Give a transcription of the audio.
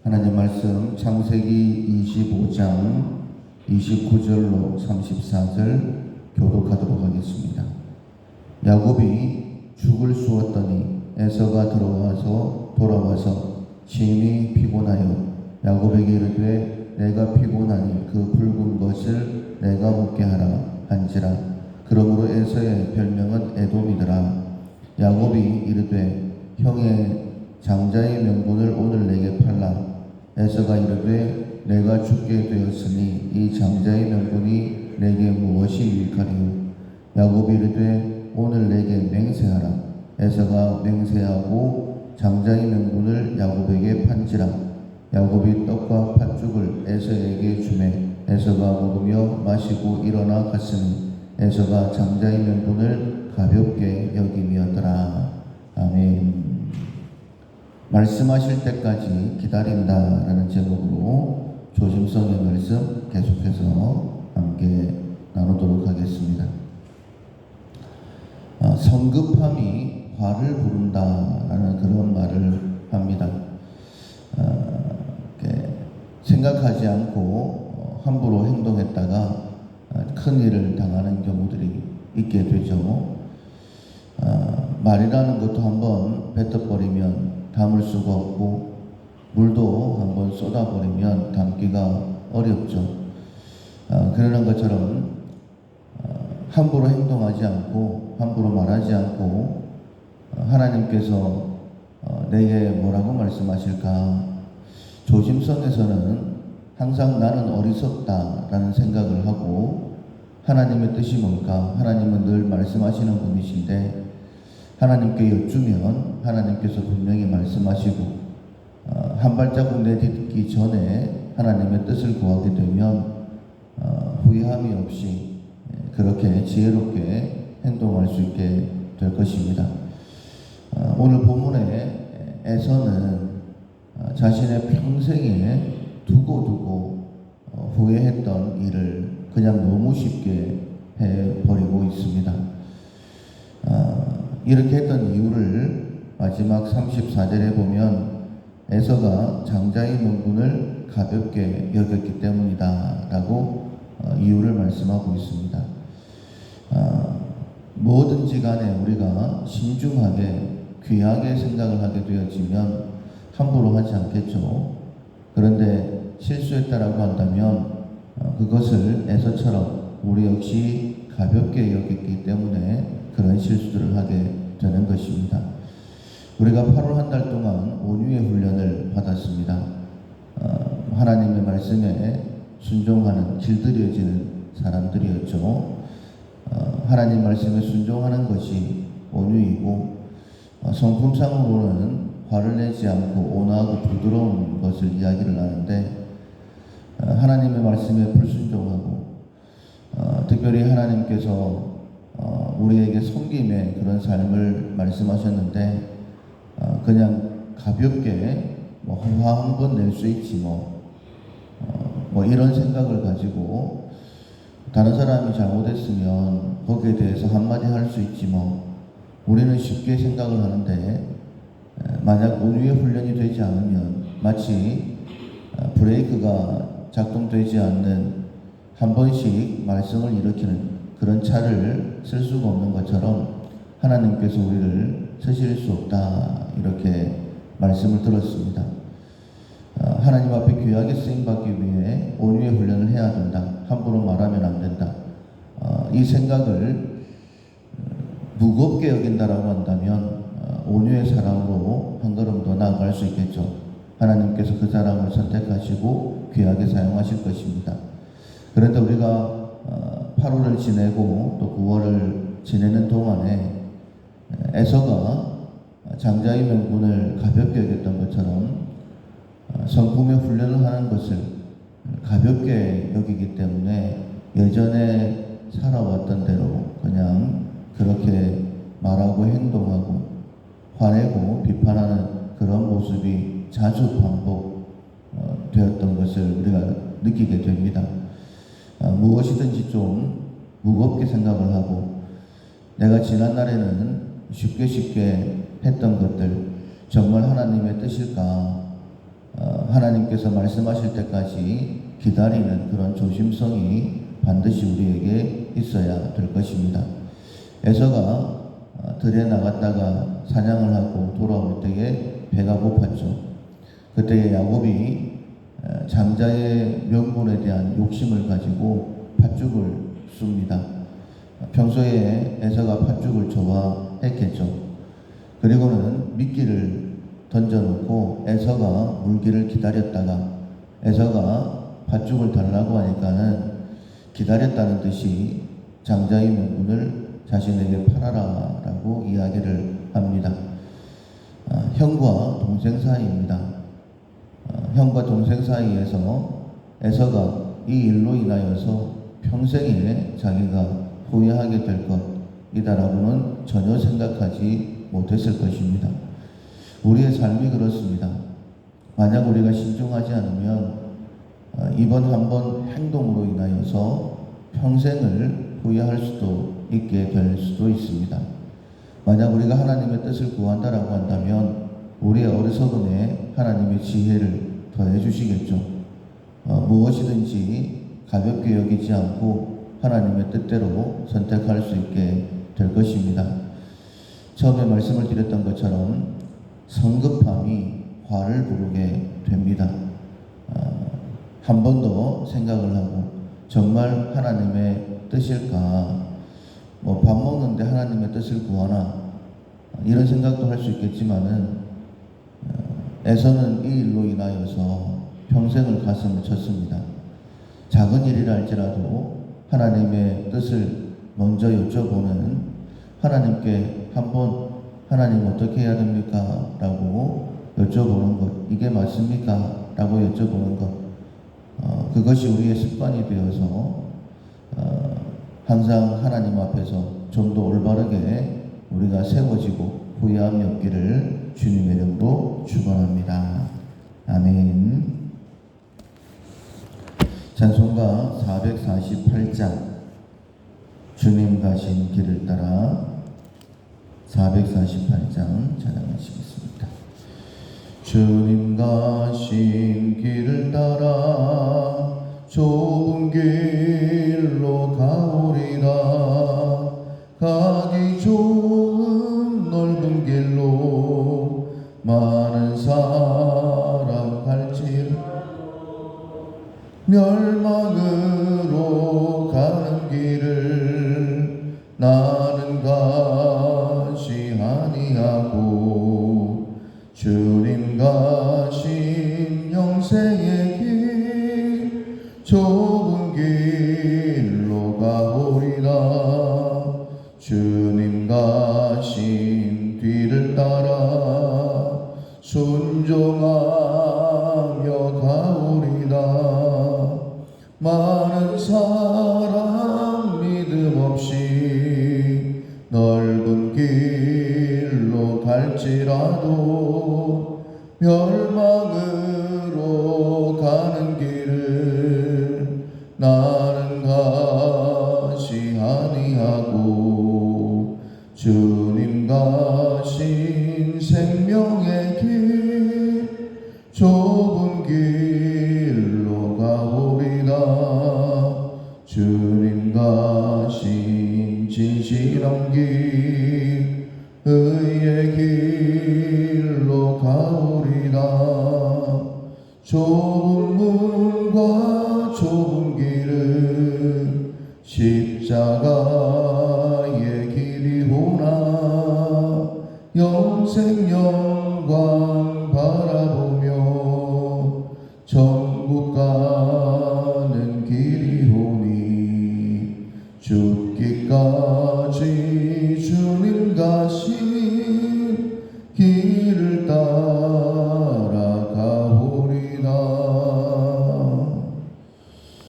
하나님 말씀 창세기 25장 29절로 34절 교독하도록 하겠습니다. 야곱이 죽을 쑤었더니 에서가 돌아와서 심히 피곤하여 야곱에게 이르되 내가 피곤하니 그 붉은 것을 내가 먹게 하라 한지라. 그러므로 에서의 별명은 에돔이더라. 야곱이 이르되 형의 장자의 명분을 오늘 내게 팔라. 에서가 이르되 내가 죽게 되었으니 이 장자의 명분이 내게 무엇이 유익하리요. 야곱이 이르되 오늘 내게 맹세하라. 에서가 맹세하고 장자의 명분을 야곱에게 판지라. 야곱이 떡과 팥죽을 에서에게 주매 에서가 먹으며 마시고 일어나 갔으니 에서가 장자의 명분을 가볍게 여김이었더라. 아멘. 말씀하실 때까지 기다린다라는 제목으로 조심성의 말씀 계속해서 함께 나누도록 하겠습니다. 성급함이 화를 부른다라는 그런 말을 합니다. 생각하지 않고 함부로 행동했다가 큰 일을 당하는 경우들이 있게 되죠. 말이라는 것도 한번 뱉어버리면 담을 수가 없고 물도 한번 쏟아버리면 담기가 어렵죠. 그러는 것처럼 함부로 행동하지 않고 함부로 말하지 않고 하나님께서 내게 뭐라고 말씀하실까? 조심성에서는 항상 나는 어리석다라는 생각을 하고 하나님의 뜻이 뭘까? 하나님은 늘 말씀하시는 분이신데 하나님께 여쭈면 하나님께서 분명히 말씀하시고 한 발자국 내딛기 전에 하나님의 뜻을 구하게 되면 후회함이 없이 그렇게 지혜롭게 행동할 수 있게 될 것입니다. 오늘 본문에 에서는 자신의 평생에 두고 후회했던 일을 그냥 너무 쉽게 해버리고 있습니다. 이렇게 했던 이유를 마지막 34절에 보면 에서가 장자의 명분을 가볍게 여겼기 때문이다 라고 이유를 말씀하고 있습니다. 뭐든지 간에 우리가 신중하게 귀하게 생각을 하게 되어지면 함부로 하지 않겠죠. 그런데 실수했다라고 한다면 그것을 에서처럼 우리 역시 가볍게 여겼기 때문에 그런 실수들을 하게 되는 것입니다. 우리가 8월 한 달 동안 온유의 훈련을 받았습니다. 하나님의 말씀에 순종하는 길들여지는 사람들이었죠. 하나님 말씀에 순종하는 것이 온유이고 성품상으로는 화를 내지 않고 온화하고 부드러운 것을 이야기를 하는데 하나님의 말씀에 불순종하고 특별히 하나님께서 우리에게 섬김의 그런 삶을 말씀하셨는데 그냥 가볍게 화 한 번 낼 수 있지 이런 생각을 가지고 다른 사람이 잘못했으면 거기에 대해서 한마디 할 수 있지 우리는 쉽게 생각을 하는데 만약 온유의 훈련이 되지 않으면 마치 브레이크가 작동되지 않는 한 번씩 말썽을 일으키는 그런 차를 쓸 수가 없는 것처럼 하나님께서 우리를 쓰실 수 없다 이렇게 말씀을 들었습니다. 하나님 앞에 귀하게 쓰임받기 위해 온유의 훈련을 해야 된다. 함부로 말하면 안 된다. 이 생각을 무겁게 여긴다라고 한다면 온유의 사람으로 한 걸음 더 나아갈 수 있겠죠. 하나님께서 그 사람을 선택하시고 귀하게 사용하실 것입니다. 그런데 우리가 8월을 지내고 또 9월을 지내는 동안에 에서가 장자의 명분을 가볍게 여겼던 것처럼 성품의 훈련을 하는 것을 가볍게 여기기 때문에 예전에 살아왔던 대로 그냥 그렇게 말하고 행동하고 화내고 비판하는 그런 모습이 자주 반복되었던 것을 우리가 느끼게 됩니다. 무엇이든지 좀 무겁게 생각을 하고 내가 지난날에는 쉽게 했던 것들 정말 하나님의 뜻일까 하나님께서 말씀하실 때까지 기다리는 그런 조심성이 반드시 우리에게 있어야 될 것입니다. 에서가 들에 나갔다가 사냥을 하고 돌아올 때에 배가 고팠죠. 그때에 야곱이 장자의 명분에 대한 욕심을 가지고 팥죽을 씁니다. 평소에 에서가 팥죽을 좋아했겠죠. 그리고는 미끼를 던져놓고 에서가 물기를 기다렸다가 에서가 팥죽을 달라고 하니까는 기다렸다는 뜻이 장자의 명분을 자신에게 팔아라 라고 이야기를 합니다. 형과 동생 사이입니다. 형과 동생 사이에서 에서가 이 일로 인하여서 평생에 자기가 후회하게 될 것이다라고는 전혀 생각하지 못했을 것입니다. 우리의 삶이 그렇습니다. 만약 우리가 신중하지 않으면 이번 한 번 행동으로 인하여서 평생을 후회할 수도 있게 될 수도 있습니다. 만약 우리가 하나님의 뜻을 구한다라고 한다면 우리의 어리석음에 하나님의 지혜를 더해 주시겠죠. 무엇이든지 가볍게 여기지 않고 하나님의 뜻대로 선택할 수 있게 될 것입니다. 처음에 말씀을 드렸던 것처럼 성급함이 화를 부르게 됩니다. 한 번 더 생각을 하고 정말 하나님의 뜻일까? 밥 먹는데 하나님의 뜻을 구하나? 이런 생각도 할 수 있겠지만은 에서는 이 일로 인하여서 평생을 가슴을 쳤습니다. 작은 일이라 할지라도 하나님의 뜻을 먼저 여쭤보는 하나님께 한번 하나님 어떻게 해야 됩니까? 라고 여쭤보는 것, 이게 맞습니까? 라고 여쭤보는 것, 그것이 우리의 습관이 되어서 항상 하나님 앞에서 좀 더 올바르게 우리가 세워지고 후회함이 없기를 주님의 이름으로 축원합니다. 아멘. 찬송가 448장 주님 가신 길을 따라 448장 찬양하시겠습니다. 주님 가신 길을 따라 좁은 길로 가오리라. 가기 좋은 넓은 길로 많은 사람 갈지라. 멸망으로 가는 길을 나는 가지 아니하고 주님 가신 영생의 길 좁은 길로 가오리라. 주님 가신 뒤를 따라 순종하며 가오리라. 많은 사람 믿음 없이 넓은 길로 갈지라도 멸망으로 가는 길을 나는 가지 아니하고 주님 가신 생명의 길 좁은 길로 가오리라. 주님 가신 진실한 길 의의 길로 가오리라. 좁은 문과 좁은 길은 십자가의 길이오나 영생 영광 바라보며 천국 가